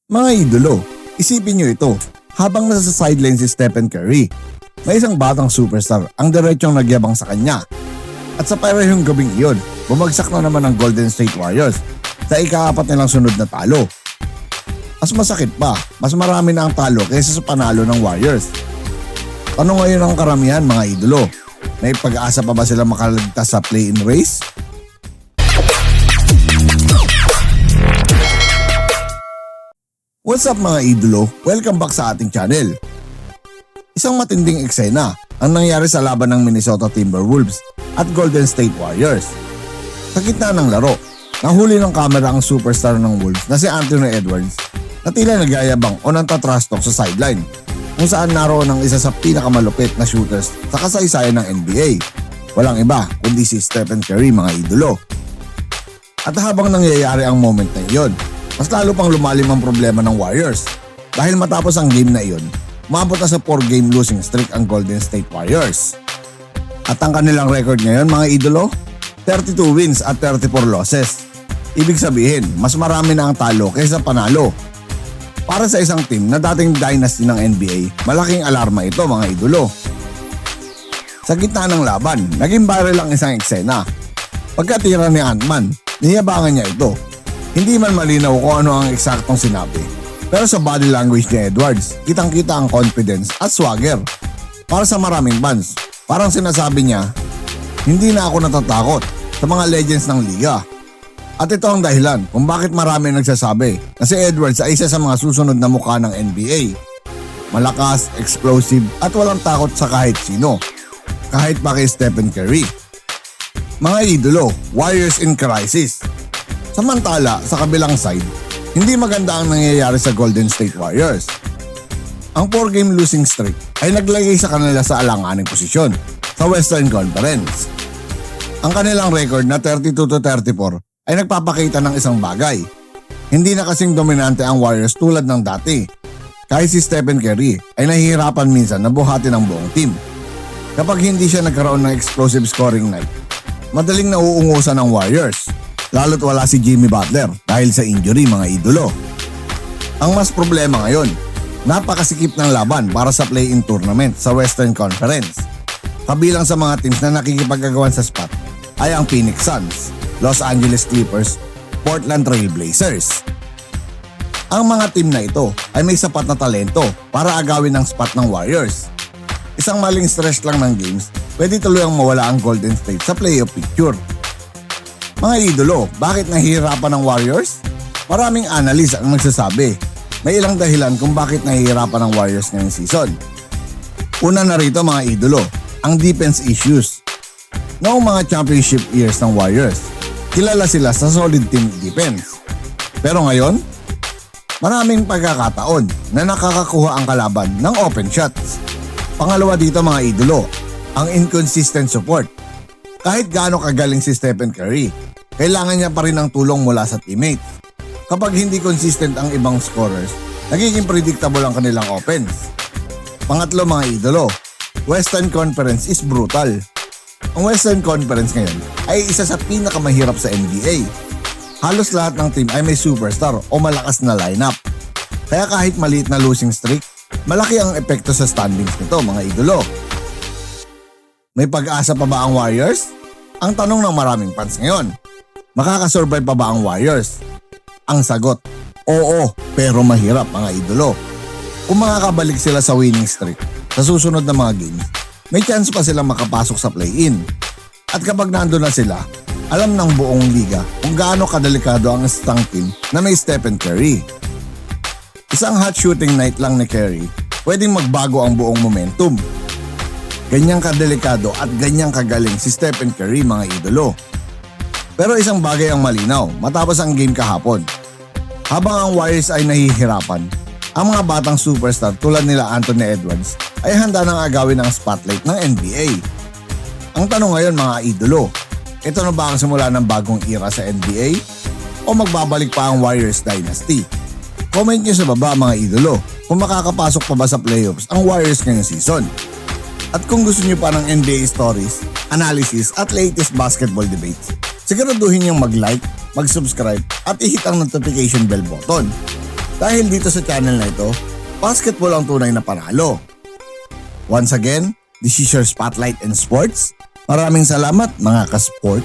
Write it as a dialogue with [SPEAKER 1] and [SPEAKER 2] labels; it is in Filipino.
[SPEAKER 1] Mga idolo, isipin nyo ito. Habang nasa sideline si Stephen Curry, may isang batang superstar ang diretsyong nagyabang sa kanya. At sa parehong gabing iyon, bumagsak na naman ang Golden State Warriors sa ika-4 nilang sunod na talo. Mas masakit pa, mas marami na ang talo kaysa sa panalo ng Warriors. Ano ngayon ang karamihan mga idolo? May pag-asa pa ba sila makaligtas sa play-in race? What's up mga idolo? Welcome back sa ating channel. Isang matinding eksena ang nangyari sa laban ng Minnesota Timberwolves at Golden State Warriors. Sa gitna ng laro, nahuli ng kamera ang superstar ng Wolves na si Anthony Edwards na tila nagyayabang o nantatrash talk sa sideline kung saan naroon ang isa sa pinakamalupit na shooters sa kasaysayan ng NBA. Walang iba kundi si Stephen Curry mga idolo. At habang nangyayari ang moment na iyon, mas lalo pang lumalim ang problema ng Warriors dahil matapos ang game na iyon, umabot na sa 4-game losing streak ang Golden State Warriors. At ang kanilang record ngayon mga idolo, 32 wins at 34 losses. Ibig sabihin, mas marami na ang talo kaysa panalo. Para sa isang team na dating dynasty ng NBA, malaking alarma ito mga idolo. Sa gitna ng laban, naging viral ang isang eksena. Pagkatira ni Ant-Man, niyabangan niya ito. Hindi man malinaw kung ano ang eksaktong sinabi. Pero sa body language ni Edwards, kitang-kita ang confidence at swagger. Para sa maraming fans, parang sinasabi niya, hindi na ako natatakot sa mga legends ng liga. At ito ang dahilan kung bakit marami nagsasabi na si Edwards ay isa sa mga susunod na mukha ng NBA. Malakas, explosive at walang takot sa kahit sino. Kahit pa kay Stephen Curry. Mga idolo, Warriors in crisis. Samantala, sa kabilang side, hindi maganda ang nangyayari sa Golden State Warriors. Ang 4-game losing streak ay naglagay sa kanila sa alanganing posisyon sa Western Conference. Ang kanilang record na 32-34 ay nagpapakita ng isang bagay. Hindi na kasing dominante ang Warriors tulad ng dati. Kahit si Stephen Curry ay nahihirapan minsan na buhatin ang buong team. Kapag hindi siya nagkaroon ng explosive scoring night, madaling nauungusan ng Warriors. Lalo't wala si Jimmy Butler dahil sa injury mga idolo. Ang mas problema ngayon, napakasikip ng laban para sa play-in tournament sa Western Conference. Kabilang sa mga teams na nakikipagkagawan sa spot ay ang Phoenix Suns, Los Angeles Clippers, Portland Trail Blazers. Ang mga team na ito ay may sapat na talento para agawin ang spot ng Warriors. Isang maling stretch lang ng games, pwede tuluyang mawala ang Golden State sa playoff picture. Mga idolo, bakit nahihirapan ng Warriors? Maraming analyst ang nagsasabi. May ilang dahilan kung bakit nahihirapan ng Warriors ngayong season. Una na rito mga idolo, ang defense issues. Noong mga championship years ng Warriors, kilala sila sa solid team defense. Pero ngayon, maraming pagkakataon na nakakakuha ang kalaban ng open shots. Pangalawa dito mga idolo, ang inconsistent support. Kahit gaano kagaling si Stephen Curry, kailangan niya pa rin ng tulong mula sa teammates. Kapag hindi consistent ang ibang scorers, nagiging predictable ang kanilang offense. Pangatlo mga idolo, Western Conference is brutal. Ang Western Conference ngayon ay isa sa pinakamahirap sa NBA. Halos lahat ng team ay may superstar o malakas na lineup. Kaya kahit maliit na losing streak, malaki ang epekto sa standings nito mga idolo. May pag-asa pa ba ang Warriors? Ang tanong ng maraming fans ngayon. Makakasurvive pa ba ang Warriors? Ang sagot, oo, pero mahirap mga idolo. Kung makakabalik sila sa winning streak sa susunod na mga games, may chance pa silang makapasok sa play-in. At kapag nandun na sila, alam ng buong liga kung gaano kadelikado ang isang team na may Stephen Curry. Isang hot shooting night lang ni Curry, pwedeng magbago ang buong momentum. Ganyang kadelikado at ganyang kagaling si Stephen Curry mga idolo. Pero isang bagay ang malinaw matapos ang game kahapon. Habang ang Warriors ay nahihirapan, ang mga batang superstar tulad nila Anthony Edwards ay handa nang agawin ang spotlight ng NBA. Ang tanong ngayon mga idolo, ito na ba ang simula ng bagong era sa NBA? O magbabalik pa ang Warriors Dynasty? Comment nyo sa baba mga idolo kung makakapasok pa ba sa playoffs ang Warriors ngayong season. At kung gusto nyo pa ng NBA stories, analysis at latest basketball debates, siguraduhin niyong mag-like, mag-subscribe at i-hit ang notification bell button. Dahil dito sa channel na ito, basketball ang tunay na panalo. Once again, this is your Spotlight in Sports. Maraming salamat mga ka-sport.